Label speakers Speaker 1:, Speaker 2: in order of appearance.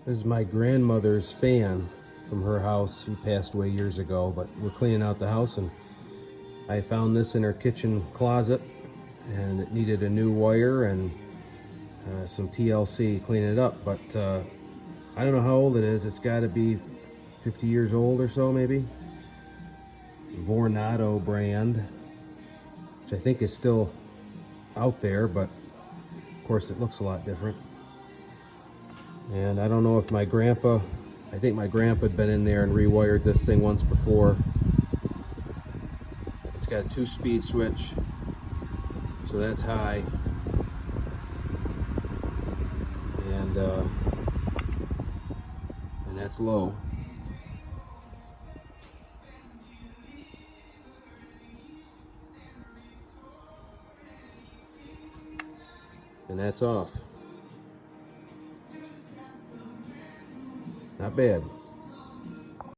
Speaker 1: This is my grandmother's fan from her house. She passed away years ago, but we're cleaning out the house and I found this in her kitchen closet and it needed a new wire and some TLC cleaning it up, but I don't know how old it is. It's got to be 50 years old or so, maybe. Vornado brand, which I think is still out there, but of course it looks a lot different. And I don't know if I think my grandpa had been in there and rewired this thing once before. It's got a 2-speed switch, so that's high. And that's low. And that's off. Not bad.